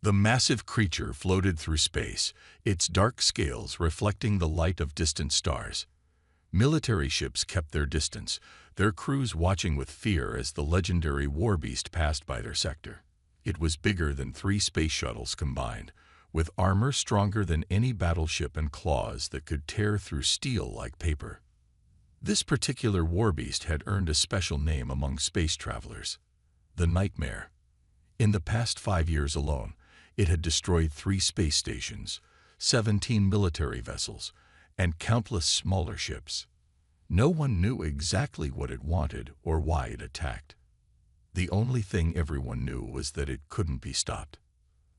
The massive creature floated through space, its dark scales reflecting the light of distant stars. Military ships kept their distance, their crews watching with fear as the legendary Warbeast passed by their sector. It was bigger than 3 space shuttles combined, with armor stronger than any battleship and claws that could tear through steel like paper. This particular Warbeast had earned a special name among space travelers: the Nightmare. In the past 5 years alone, it had destroyed 3 space stations, 17 military vessels, and countless smaller ships. No one knew exactly what it wanted or why it attacked. The only thing everyone knew was that it couldn't be stopped.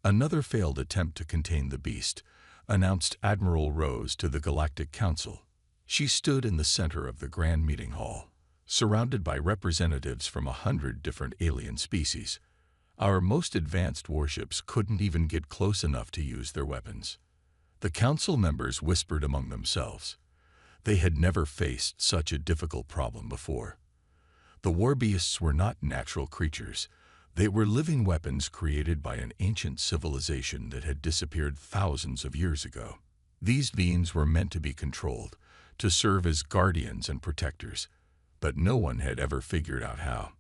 Another failed attempt to contain the beast, announced Admiral Rose to the Galactic Council. She stood in the center of the Grand Meeting Hall, surrounded by representatives from 100 different alien species. Our most advanced warships couldn't even get close enough to use their weapons. The council members whispered among themselves. They had never faced such a difficult problem before. The Warbeasts were not natural creatures. They were living weapons created by an ancient civilization that had disappeared thousands of years ago. These beings were meant to be controlled, to serve as guardians and protectors, but no one had ever figured out how.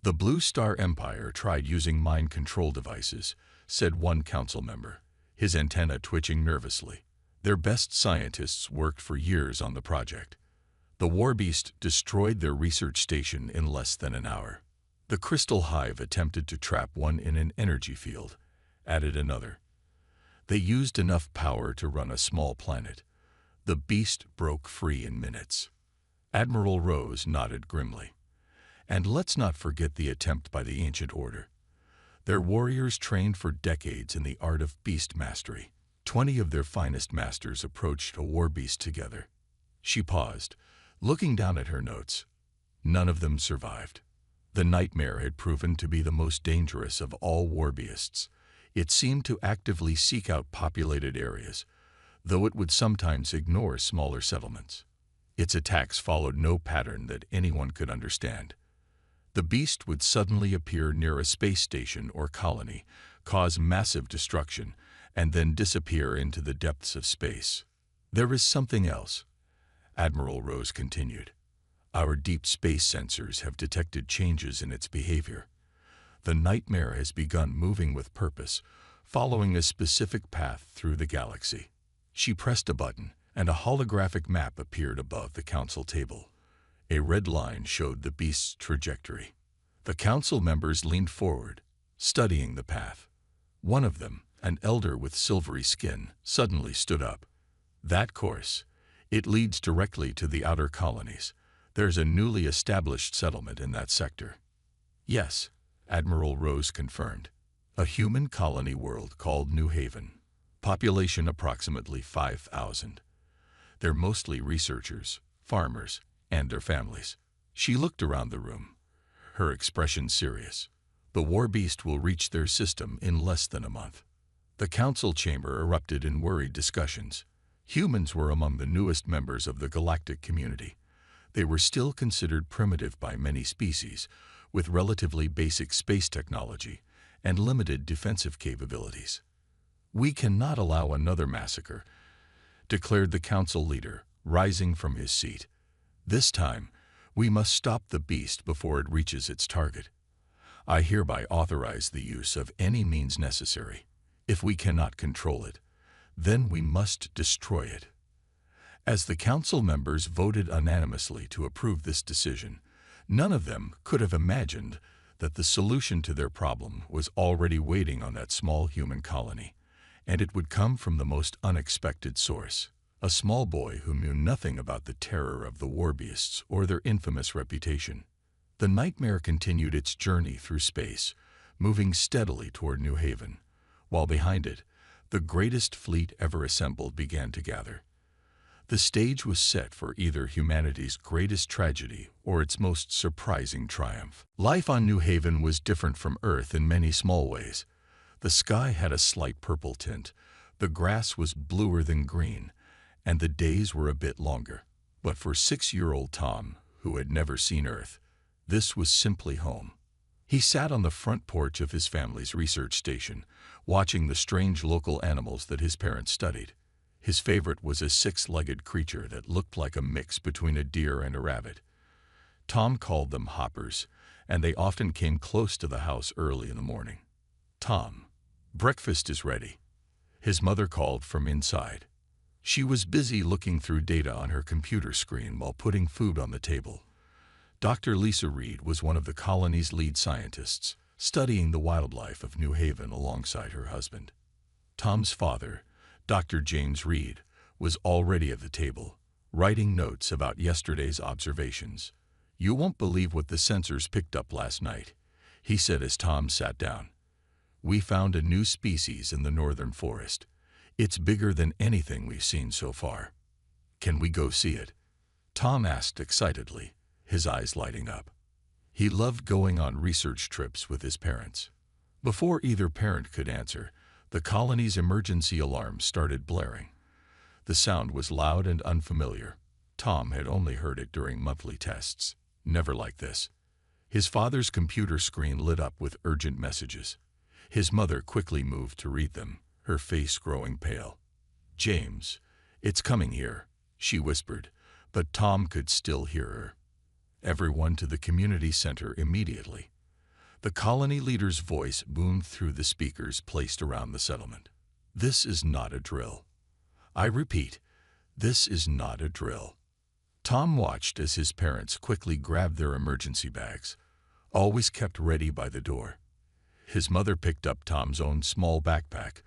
"The Blue Star Empire tried using mind control devices," said one council member, his antenna twitching nervously. "Their best scientists worked for years on the project. The Warbeast destroyed their research station in less than an hour. The Crystal Hive attempted to trap one in an energy field," added another. "They used enough power to run a small planet. The beast broke free in minutes." Admiral Rose nodded grimly. "And let's not forget the attempt by the Ancient Order. Their warriors trained for decades in the art of beast mastery. 20 of their finest masters approached a Warbeast together." She paused, looking down at her notes. None of them survived. The Nightmare had proven to be the most dangerous of all Warbeasts. It seemed to actively seek out populated areas, though it would sometimes ignore smaller settlements. Its attacks followed no pattern that anyone could understand. The beast would suddenly appear near a space station or colony, cause massive destruction, and then disappear into the depths of space. "There is something else," Admiral Rose continued. "Our deep space sensors have detected changes in its behavior. The Nightmare has begun moving with purpose, following a specific path through the galaxy." She pressed a button, and a holographic map appeared above the council table. A red line showed the beast's trajectory. The council members leaned forward, studying the path. One of them, an elder with silvery skin, suddenly stood up. "That course. It leads directly to the outer colonies. There's a newly established settlement in that sector." "Yes," Admiral Rose confirmed. "A human colony world called New Haven. Population approximately 5,000. They're mostly researchers, farmers, and their families." She looked around the room, her expression serious. "The Warbeast will reach their system in less than a month." The council chamber erupted in worried discussions. Humans were among the newest members of the galactic community. They were still considered primitive by many species, with relatively basic space technology and limited defensive capabilities. "We cannot allow another massacre," declared the council leader, rising from his seat. "This time, we must stop the beast before it reaches its target. I hereby authorize the use of any means necessary. If we cannot control it, then we must destroy it." As the council members voted unanimously to approve this decision, none of them could have imagined that the solution to their problem was already waiting on that small human colony, and it would come from the most unexpected source. A small boy who knew nothing about the terror of the Warbeasts or their infamous reputation. The Nightmare continued its journey through space, moving steadily toward New Haven, while behind it, the greatest fleet ever assembled began to gather. The stage was set for either humanity's greatest tragedy or its most surprising triumph. Life on New Haven was different from Earth in many small ways. The sky had a slight purple tint, the grass was bluer than green, and the days were a bit longer. But for 6-year-old Tom, who had never seen Earth, this was simply home. He sat on the front porch of his family's research station, watching the strange local animals that his parents studied. His favorite was a six-legged creature that looked like a mix between a deer and a rabbit. Tom called them hoppers, and they often came close to the house early in the morning. "Tom, breakfast is ready," his mother called from inside. She was busy looking through data on her computer screen while putting food on the table. Dr. Lisa Reed was one of the colony's lead scientists, studying the wildlife of New Haven alongside her husband. Tom's father, Dr. James Reed, was already at the table, writing notes about yesterday's observations. "You won't believe what the sensors picked up last night," he said as Tom sat down. "We found a new species in the northern forest. It's bigger than anything we've seen so far." "Can we go see it?" Tom asked excitedly, his eyes lighting up. He loved going on research trips with his parents. Before either parent could answer, the colony's emergency alarm started blaring. The sound was loud and unfamiliar. Tom had only heard it during monthly tests. Never like this. His father's computer screen lit up with urgent messages. His mother quickly moved to read them, her face growing pale. "James, it's coming here," she whispered, but Tom could still hear her. "Everyone to the community center immediately." The colony leader's voice boomed through the speakers placed around the settlement. "This is not a drill. I repeat, this is not a drill." Tom watched as his parents quickly grabbed their emergency bags, always kept ready by the door. His mother picked up Tom's own small backpack,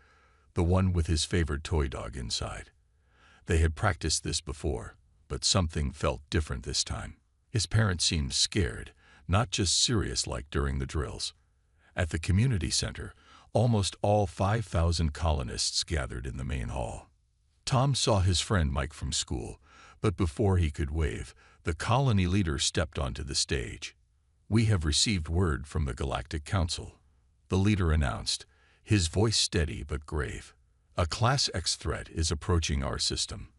the one with his favorite toy dog inside. They had practiced this before, but something felt different this time. His parents seemed scared, not just serious like during the drills. At the community center, almost all 5,000 colonists gathered in the main hall. Tom saw his friend Mike from school, but before he could wave, the colony leader stepped onto the stage. "We have received word from the Galactic Council," the leader announced, his voice steady but grave. "A Class X threat is approaching our system.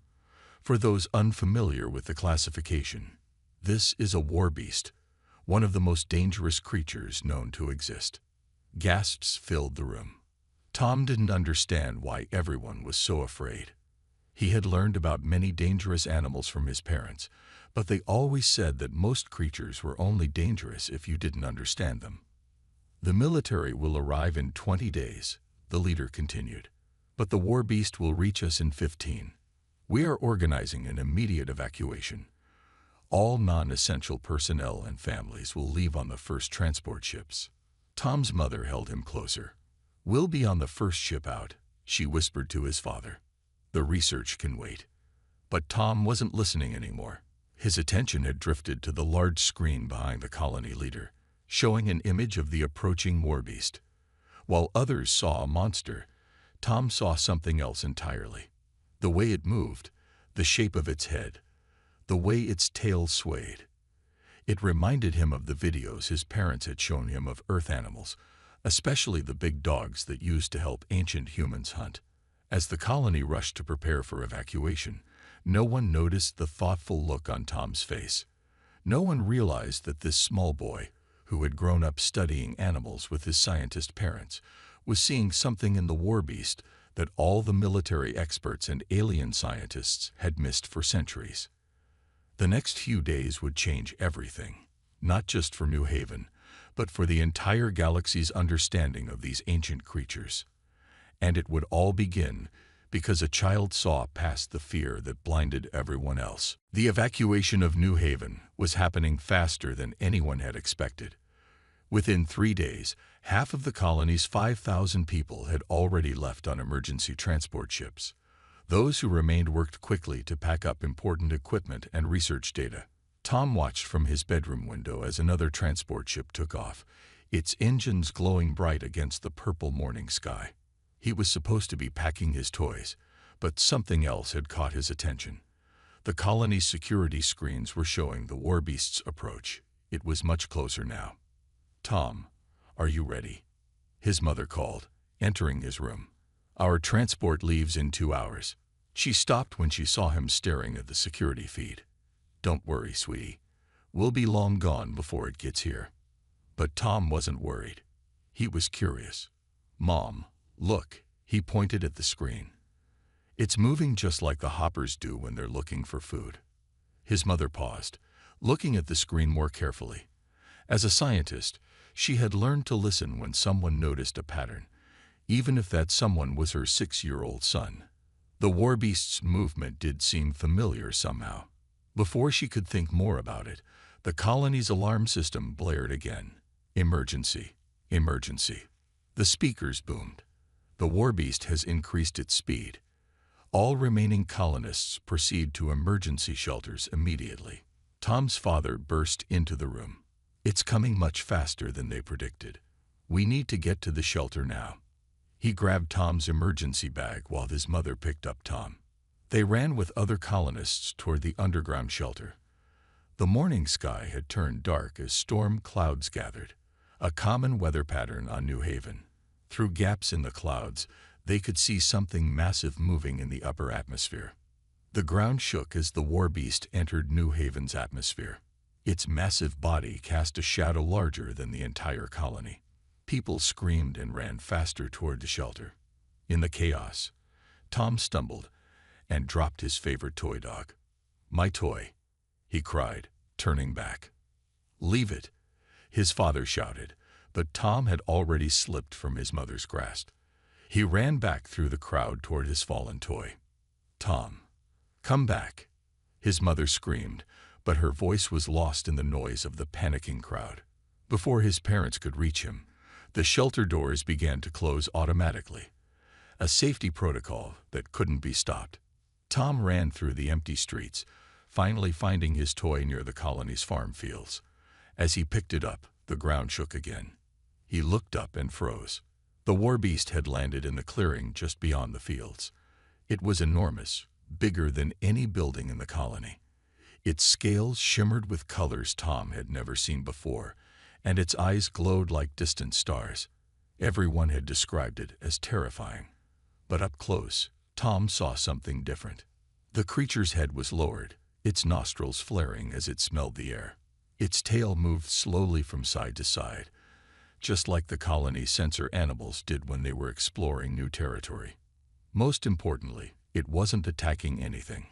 For those unfamiliar with the classification, this is a Warbeast, one of the most dangerous creatures known to exist." Gasps filled the room. Tom didn't understand why everyone was so afraid. He had learned about many dangerous animals from his parents, but they always said that most creatures were only dangerous if you didn't understand them. "The military will arrive in 20 days, the leader continued. "But the Warbeast will reach us in 15. We are organizing an immediate evacuation. All non-essential personnel and families will leave on the first transport ships." Tom's mother held him closer. "We'll be on the first ship out," she whispered to his father. "The research can wait." But Tom wasn't listening anymore. His attention had drifted to the large screen behind the colony leader, showing an image of the approaching Warbeast. While others saw a monster, Tom saw something else entirely. The way it moved, the shape of its head, the way its tail swayed. It reminded him of the videos his parents had shown him of Earth animals, especially the big dogs that used to help ancient humans hunt. As the colony rushed to prepare for evacuation, no one noticed the thoughtful look on Tom's face. No one realized that this small boy, who had grown up studying animals with his scientist parents, was seeing something in the Warbeast that all the military experts and alien scientists had missed for centuries. The next few days would change everything, not just for New Haven, but for the entire galaxy's understanding of these ancient creatures. And it would all begin because a child saw past the fear that blinded everyone else. The evacuation of New Haven was happening faster than anyone had expected. Within 3 days, half of the colony's 5,000 people had already left on emergency transport ships. Those who remained worked quickly to pack up important equipment and research data. Tom watched from his bedroom window as another transport ship took off, its engines glowing bright against the purple morning sky. He was supposed to be packing his toys, but something else had caught his attention. The colony's security screens were showing the Warbeast's approach. It was much closer now. "Tom, are you ready?" his mother called, entering his room. "Our transport leaves in 2 hours. She stopped when she saw him staring at the security feed. "Don't worry, sweetie. We'll be long gone before it gets here." But Tom wasn't worried. He was curious. "Mom, look," he pointed at the screen. "It's moving just like the hoppers do when they're looking for food." His mother paused, looking at the screen more carefully. As a scientist, she had learned to listen when someone noticed a pattern, even if that someone was her 6-year-old son. The Warbeast's movement did seem familiar somehow. Before she could think more about it, the colony's alarm system blared again. "Emergency! Emergency!" The speakers boomed. "The Warbeast has increased its speed. All remaining colonists proceed to emergency shelters immediately." Tom's father burst into the room. "It's coming much faster than they predicted. We need to get to the shelter now." He grabbed Tom's emergency bag while his mother picked up Tom. They ran with other colonists toward the underground shelter. The morning sky had turned dark as storm clouds gathered, a common weather pattern on New Haven. Through gaps in the clouds, they could see something massive moving in the upper atmosphere. The ground shook as the Warbeast entered New Haven's atmosphere. Its massive body cast a shadow larger than the entire colony. People screamed and ran faster toward the shelter. In the chaos, Tom stumbled and dropped his favorite toy dog. "My toy," he cried, turning back. "Leave it," his father shouted, but Tom had already slipped from his mother's grasp. He ran back through the crowd toward his fallen toy. "Tom, come back," his mother screamed, but her voice was lost in the noise of the panicking crowd. Before his parents could reach him, the shelter doors began to close automatically, a safety protocol that couldn't be stopped. Tom ran through the empty streets, finally finding his toy near the colony's farm fields. As he picked it up, the ground shook again. He looked up and froze. The Warbeast had landed in the clearing just beyond the fields. It was enormous, bigger than any building in the colony. Its scales shimmered with colors Tom had never seen before, and its eyes glowed like distant stars. Everyone had described it as terrifying. But up close, Tom saw something different. The creature's head was lowered, its nostrils flaring as it smelled the air. Its tail moved slowly from side to side, just like the colony's censor animals did when they were exploring new territory. Most importantly, it wasn't attacking anything.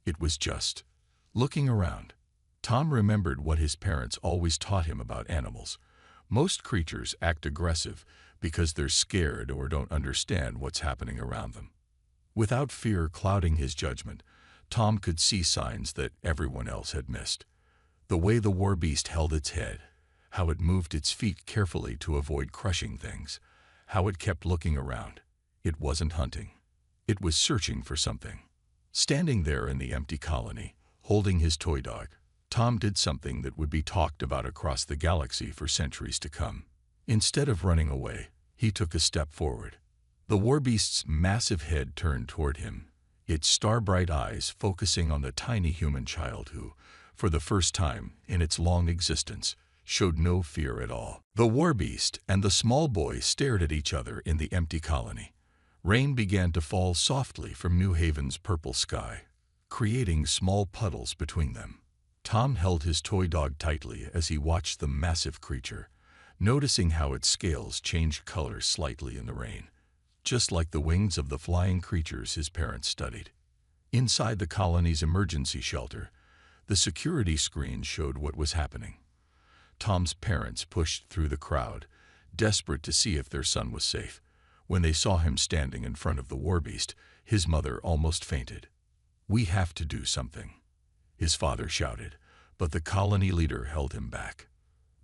It was just looking around. Tom remembered what his parents always taught him about animals. Most creatures act aggressive because they're scared or don't understand what's happening around them. Without fear clouding his judgment, Tom could see signs that everyone else had missed. The way the Warbeast held its head, how it moved its feet carefully to avoid crushing things, how it kept looking around. It wasn't hunting. It was searching for something. Standing there in the empty colony, holding his toy dog, Tom did something that would be talked about across the galaxy for centuries to come. Instead of running away, he took a step forward. The Warbeast's massive head turned toward him, its star-bright eyes focusing on the tiny human child who, for the first time in its long existence, showed no fear at all. The Warbeast and the small boy stared at each other in the empty colony. Rain began to fall softly from New Haven's purple sky, creating small puddles between them. Tom held his toy dog tightly as he watched the massive creature, noticing how its scales changed color slightly in the rain, just like the wings of the flying creatures his parents studied. Inside the colony's emergency shelter, the security screen showed what was happening. Tom's parents pushed through the crowd, desperate to see if their son was safe. When they saw him standing in front of the Warbeast, his mother almost fainted. "We have to do something," his father shouted, but the colony leader held him back.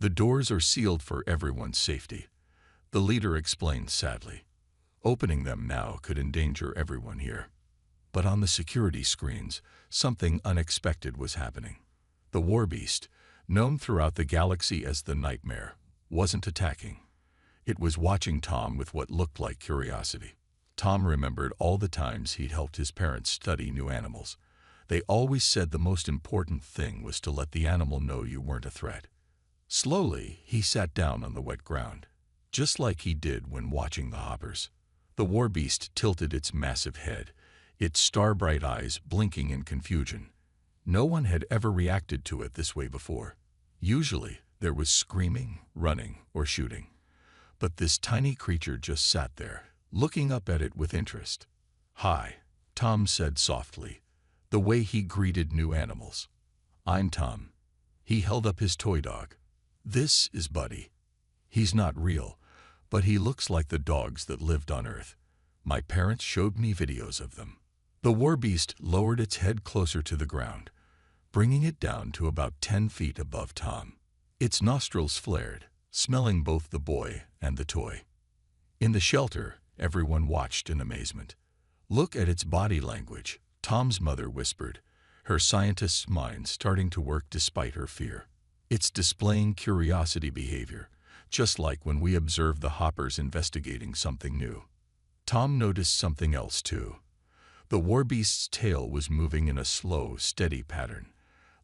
"The doors are sealed for everyone's safety," the leader explained sadly. "Opening them now could endanger everyone here." But on the security screens, something unexpected was happening. The Warbeast, known throughout the galaxy as the Nightmare, wasn't attacking. It was watching Tom with what looked like curiosity. Tom remembered all the times he'd helped his parents study new animals. They always said the most important thing was to let the animal know you weren't a threat. Slowly, he sat down on the wet ground, just like he did when watching the hoppers. The Warbeast tilted its massive head, its star-bright eyes blinking in confusion. No one had ever reacted to it this way before. Usually, There was screaming, running, or shooting. But this tiny creature just sat there, looking up at it with interest. "Hi," Tom said softly, the way he greeted new animals. "I'm Tom." He held up his toy dog. "This is Buddy. He's not real, but he looks like the dogs that lived on Earth. My parents showed me videos of them." The Warbeast lowered its head closer to the ground, bringing it down to about 10 feet above Tom. Its nostrils flared, smelling both the boy and the toy. In the shelter, everyone watched in amazement. "Look at its body language," Tom's mother whispered, her scientist's mind starting to work despite her fear. "It's displaying curiosity behavior, just like when we observe the hoppers investigating something new." Tom noticed something else too. The Warbeast's tail was moving in a slow, steady pattern,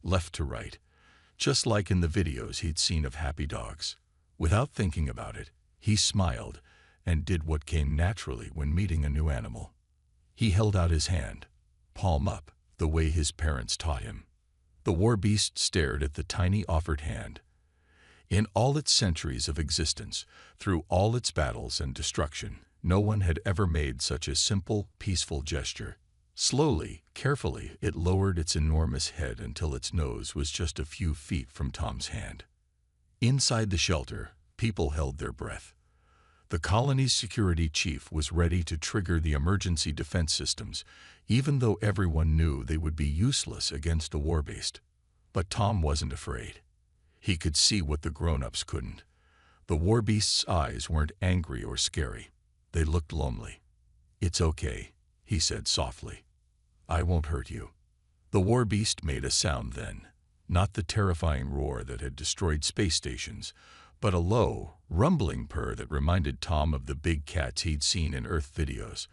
left to right, just like in the videos he'd seen of happy dogs. Without thinking about it, he smiled and did what came naturally when meeting a new animal. He held out his hand, palm up, the way his parents taught him. The Warbeast stared at the tiny offered hand. In all its centuries of existence, through all its battles and destruction, no one had ever made such a simple, peaceful gesture. Slowly, carefully, it lowered its enormous head until its nose was just a few feet from Tom's hand. Inside the shelter, people held their breath. The colony's security chief was ready to trigger the emergency defense systems, even though everyone knew they would be useless against a Warbeast. But Tom wasn't afraid. He could see what the grown-ups couldn't. The Warbeast's eyes weren't angry or scary. They looked lonely. "It's okay," he said softly. "I won't hurt you." The Warbeast made a sound then, not the terrifying roar that had destroyed space stations, but a low, rumbling purr that reminded Tom of the big cats he'd seen in Earth videos.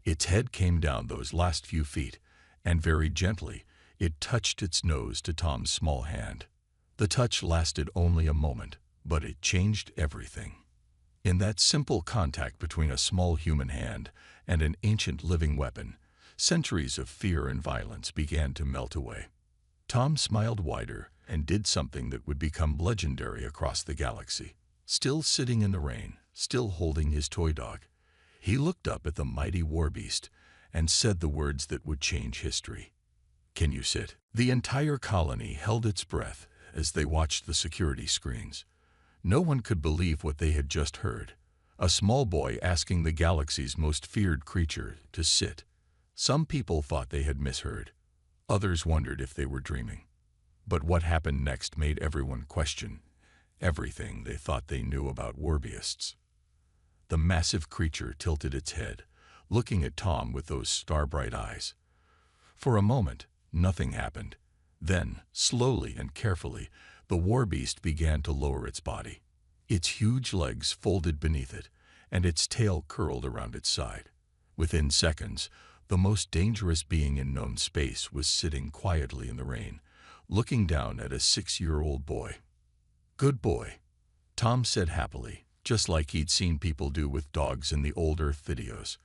Its head came down those last few feet, and very gently, it touched its nose to Tom's small hand. The touch lasted only a moment, but it changed everything. In that simple contact between a small human hand and an ancient living weapon, centuries of fear and violence began to melt away. Tom smiled wider and did something that would become legendary across the galaxy. Still sitting in the rain, still holding his toy dog, he looked up at the mighty Warbeast and said the words that would change history. "Can you sit?" The entire colony held its breath as they watched the security screens. No one could believe what they had just heard. A small boy asking the galaxy's most feared creature to sit. Some people thought they had misheard. Others wondered if they were dreaming. But what happened next made everyone question everything they thought they knew about Warbeasts. The massive creature tilted its head, looking at Tom with those star-bright eyes. For a moment, nothing happened. Then, slowly and carefully, the Warbeast began to lower its body. Its huge legs folded beneath it, and its tail curled around its side. Within seconds, the most dangerous being in known space was sitting quietly in the rain, looking down at a 6-year-old boy. "Good boy," Tom said happily, just like he'd seen people do with dogs in the old Earth videos.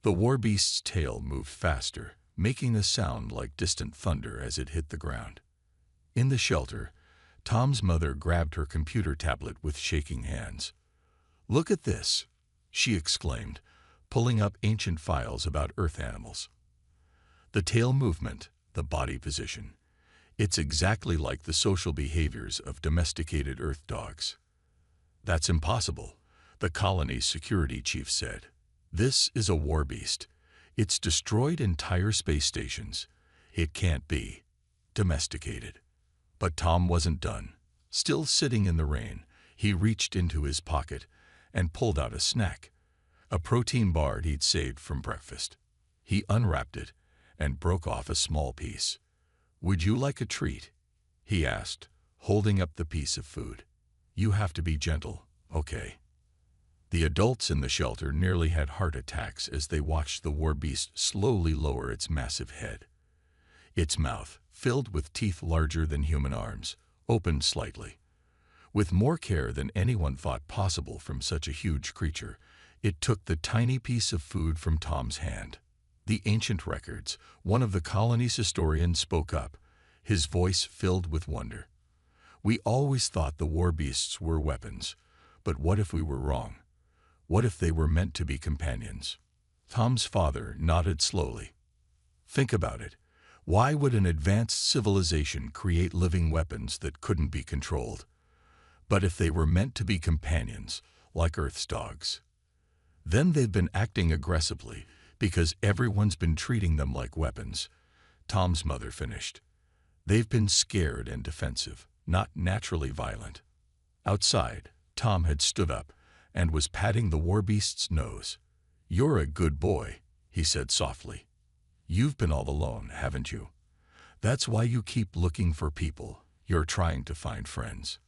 The Warbeast's tail moved faster, making a sound like distant thunder as it hit the ground. In the shelter, Tom's mother grabbed her computer tablet with shaking hands. "Look at this," she exclaimed, pulling up ancient files about Earth animals. The tail movement, the body position. It's exactly like the social behaviors of domesticated Earth dogs. "That's impossible," the colony's security chief said. "This is a Warbeast. It's destroyed entire space stations. It can't be domesticated." But Tom wasn't done. Still sitting in the rain, he reached into his pocket and pulled out a snack, a protein bar he'd saved from breakfast. He unwrapped it and broke off a small piece. "Would you like a treat?" he asked, holding up the piece of food. "You have to be gentle, okay?" The adults in the shelter nearly had heart attacks as they watched the Warbeast slowly lower its massive head. Its mouth, filled with teeth larger than human arms, opened slightly. With more care than anyone thought possible from such a huge creature, it took the tiny piece of food from Tom's hand. "The ancient records," one of the colony's historians spoke up, his voice filled with wonder. We always thought the warbeasts were weapons, but what if we were wrong? What if they were meant to be companions? Tom's father nodded slowly. Think about it. Why would an advanced civilization create living weapons that couldn't be controlled? But if they were meant to be companions, like Earth's dogs, then they've been acting aggressively because everyone's been treating them like weapons. Tom's mother finished. They've been scared and defensive, not naturally violent. Outside, Tom had stood up and was patting the warbeast's nose. "You're a good boy," he said softly. "You've been all alone, haven't you? That's why you keep looking for people. You're trying to find friends."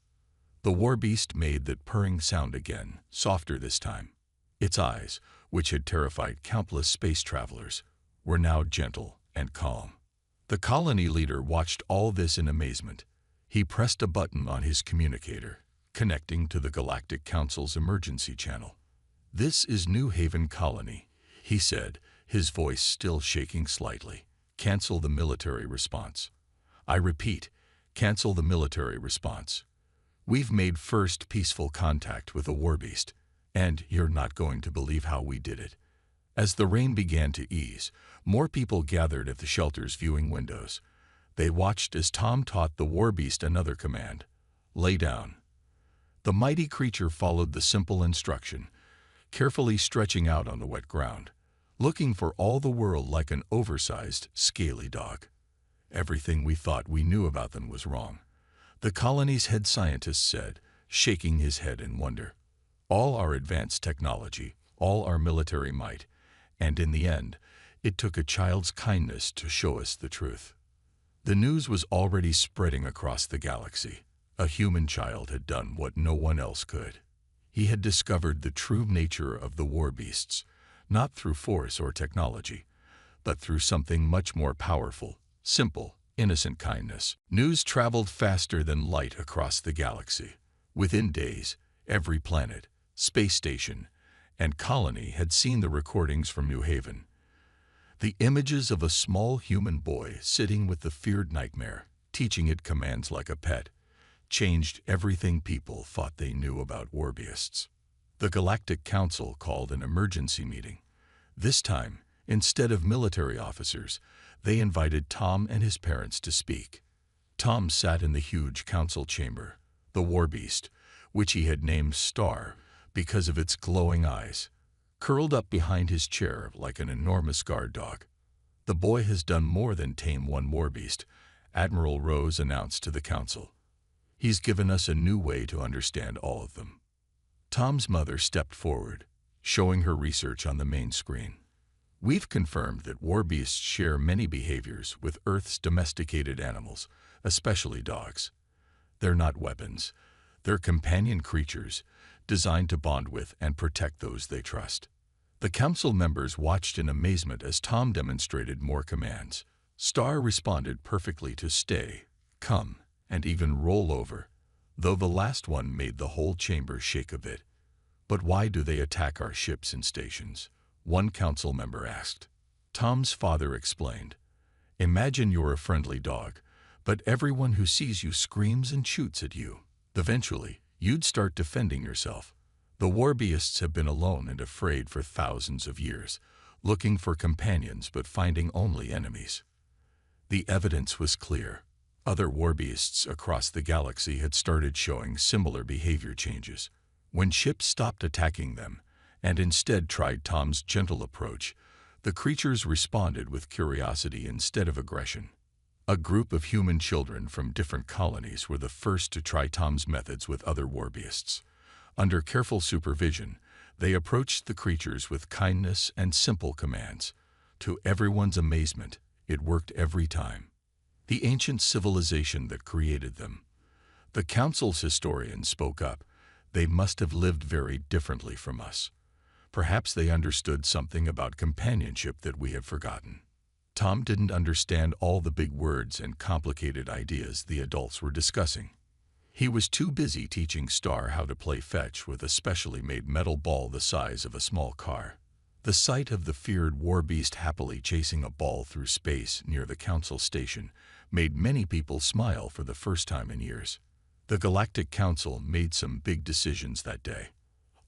The warbeast made that purring sound again, softer this time. Its eyes, which had terrified countless space travelers, were now gentle and calm. The colony leader watched all this in amazement. He pressed a button on his communicator, connecting to the Galactic Council's emergency channel. "This is New Haven Colony," he said, his voice still shaking slightly. "Cancel the military response. I repeat, cancel the military response. We've made first peaceful contact with a warbeast, and you're not going to believe how we did it." As the rain began to ease, more people gathered at the shelter's viewing windows. They watched as Tom taught the warbeast another command: "Lay down." The mighty creature followed the simple instruction, carefully stretching out on the wet ground, looking for all the world like an oversized, scaly dog. Everything we thought we knew about them was wrong, the colony's head scientist said, shaking his head in wonder. All our advanced technology, all our military might, and in the end, it took a child's kindness to show us the truth. The news was already spreading across the galaxy. A human child had done what no one else could. He had discovered the true nature of the warbeasts, not through force or technology, but through something much more powerful, simple, innocent kindness. News traveled faster than light across the galaxy. Within days, every planet, space station, and colony had seen the recordings from New Haven. The images of a small human boy sitting with the feared nightmare, teaching it commands like a pet, changed everything people thought they knew about warbeasts. The Galactic Council called an emergency meeting. This time, instead of military officers, they invited Tom and his parents to speak. Tom sat in the huge council chamber. The warbeast, which he had named Star because of its glowing eyes, curled up behind his chair like an enormous guard dog. "The boy has done more than tame one warbeast," Admiral Rose announced to the council. "He's given us a new way to understand all of them." Tom's mother stepped forward, showing her research on the main screen. "We've confirmed that warbeasts share many behaviors with Earth's domesticated animals, especially dogs. They're not weapons. They're companion creatures, designed to bond with and protect those they trust." The council members watched in amazement as Tom demonstrated more commands. Star responded perfectly to stay, come, and even roll over, though the last one made the whole chamber shake a bit. "But why do they attack our ships and stations?" one council member asked. Tom's father explained. "Imagine you're a friendly dog, but everyone who sees you screams and shoots at you. Eventually, you'd start defending yourself. The warbeasts have been alone and afraid for thousands of years, looking for companions but finding only enemies." The evidence was clear. Other warbeasts across the galaxy had started showing similar behavior changes. When ships stopped attacking them, and instead tried Tom's gentle approach, the creatures responded with curiosity instead of aggression. A group of human children from different colonies were the first to try Tom's methods with other warbeasts. Under careful supervision, they approached the creatures with kindness and simple commands. To everyone's amazement, it worked every time. The ancient civilization that created them. The council's historian spoke up. "They must have lived very differently from us. Perhaps they understood something about companionship that we have forgotten." Tom didn't understand all the big words and complicated ideas the adults were discussing. He was too busy teaching Star how to play fetch with a specially made metal ball the size of a small car. The sight of the feared warbeast happily chasing a ball through space near the council station made many people smile for the first time in years. The Galactic Council made some big decisions that day.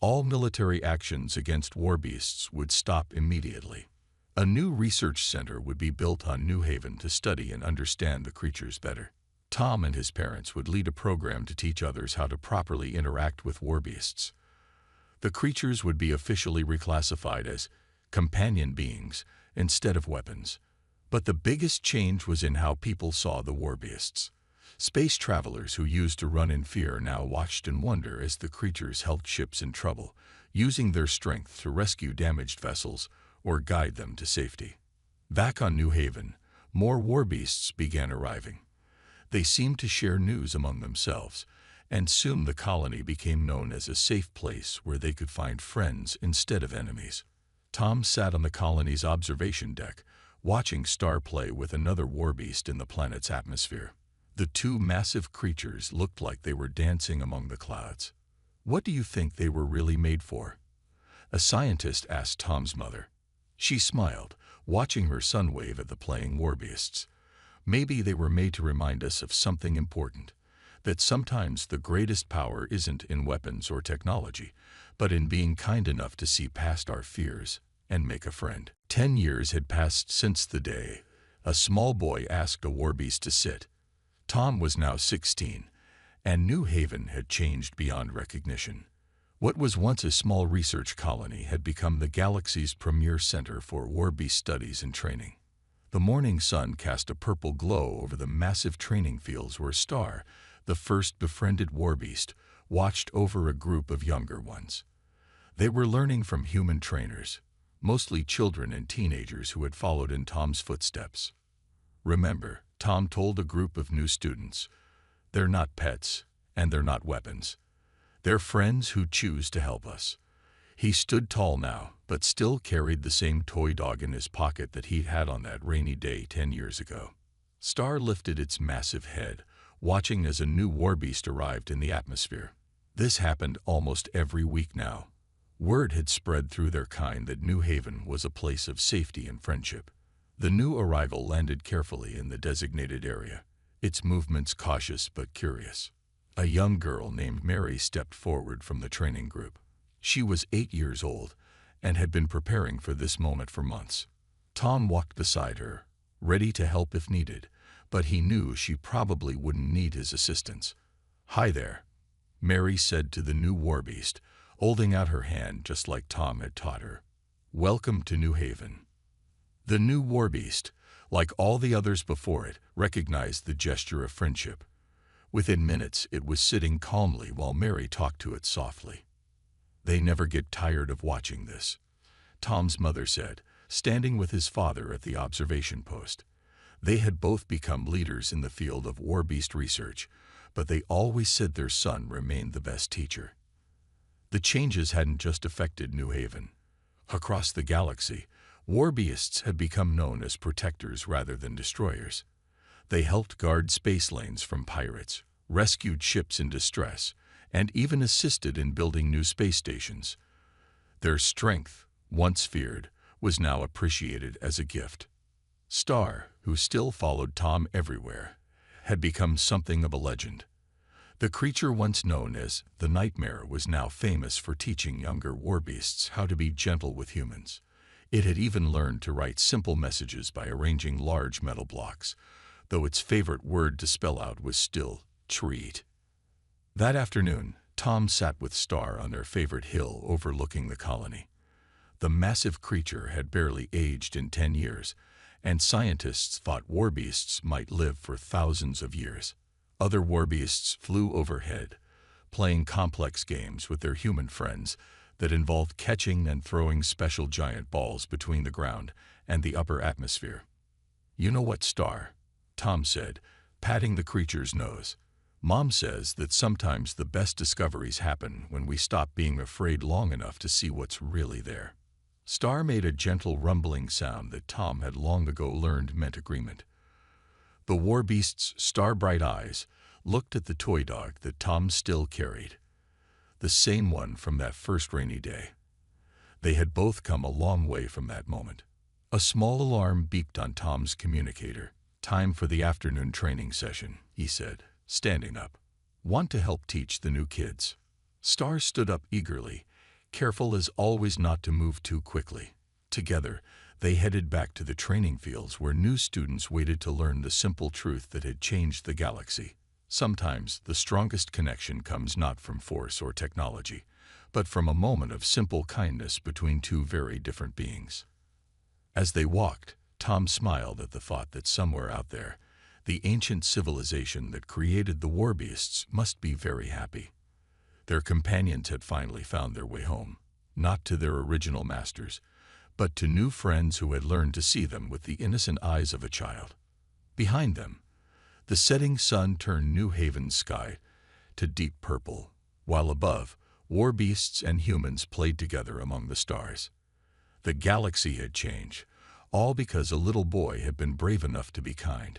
All military actions against warbeasts would stop immediately. A new research center would be built on New Haven to study and understand the creatures better. Tom and his parents would lead a program to teach others how to properly interact with warbeasts. The creatures would be officially reclassified as companion beings instead of weapons. But the biggest change was in how people saw the warbeasts. Space travelers who used to run in fear now watched in wonder as the creatures helped ships in trouble, using their strength to rescue damaged vessels or guide them to safety. Back on New Haven, more warbeasts began arriving. They seemed to share news among themselves, and soon the colony became known as a safe place where they could find friends instead of enemies. Tom sat on the colony's observation deck, watching Star play with another warbeast in the planet's atmosphere. The two massive creatures looked like they were dancing among the clouds. "What do you think they were really made for?" a scientist asked Tom's mother. She smiled, watching her son wave at the playing warbeasts. "Maybe they were made to remind us of something important, that sometimes the greatest power isn't in weapons or technology, but in being kind enough to see past our fears and make a friend." 10 years had passed since the day a small boy asked a warbeast to sit. Tom was now 16, and New Haven had changed beyond recognition. What was once a small research colony had become the galaxy's premier center for warbeast studies and training. The morning sun cast a purple glow over the massive training fields where Star, the first befriended warbeast, watched over a group of younger ones. They were learning from human trainers, mostly children and teenagers who had followed in Tom's footsteps. "Remember," Tom told a group of new students, "they're not pets, and they're not weapons. They're friends who choose to help us." He stood tall now, but still carried the same toy dog in his pocket that he'd had on that rainy day 10 years ago. Star lifted its massive head, watching as a new warbeast arrived in the atmosphere. This happened almost every week now. Word had spread through their kind that New Haven was a place of safety and friendship. The new arrival landed carefully in the designated area, its movements cautious but curious. A young girl named Mary stepped forward from the training group. She was 8 years old and had been preparing for this moment for months. Tom walked beside her, ready to help if needed, but he knew she probably wouldn't need his assistance. "Hi there," Mary said to the new warbeast, holding out her hand just like Tom had taught her. "Welcome to New Haven." The new warbeast, like all the others before it, recognized the gesture of friendship. Within minutes, it was sitting calmly while Mary talked to it softly. "They never get tired of watching this," Tom's mother said, standing with his father at the observation post. They had both become leaders in the field of warbeast research, but they always said their son remained the best teacher. The changes hadn't just affected New Haven. Across the galaxy, warbeasts had become known as protectors rather than destroyers. They helped guard space lanes from pirates, rescued ships in distress, and even assisted in building new space stations. Their strength, once feared, was now appreciated as a gift. Star, who still followed Tom everywhere, had become something of a legend. The creature once known as the Nightmare was now famous for teaching younger warbeasts how to be gentle with humans. It had even learned to write simple messages by arranging large metal blocks, though its favorite word to spell out was still treat. That afternoon, Tom sat with Star on their favorite hill overlooking the colony. The massive creature had barely aged in 10 years, and scientists thought warbeasts might live for thousands of years. Other warbeasts flew overhead, playing complex games with their human friends that involved catching and throwing special giant balls between the ground and the upper atmosphere. "You know what, Star?" Tom said, patting the creature's nose. "Mom says that sometimes the best discoveries happen when we stop being afraid long enough to see what's really there." Star made a gentle rumbling sound that Tom had long ago learned meant agreement. The warbeast's star-bright eyes looked at the toy dog that Tom still carried, the same one from that first rainy day. They had both come a long way from that moment. A small alarm beeped on Tom's communicator. "Time for the afternoon training session," he said, standing up. want to help teach the new kids. Stars stood up eagerly, careful as always not to move too quickly. Together, they headed back to the training fields where new students waited to learn the simple truth that had changed the galaxy. Sometimes the strongest connection comes not from force or technology, but from a moment of simple kindness between two very different beings. As they walked, Tom smiled at the thought that somewhere out there, the ancient civilization that created the Warbeasts must be very happy. Their companions had finally found their way home, not to their original masters, but to new friends who had learned to see them with the innocent eyes of a child. Behind them, the setting sun turned New Haven's sky to deep purple, while above, Warbeasts and humans played together among the stars. The galaxy had changed, all because a little boy had been brave enough to be kind.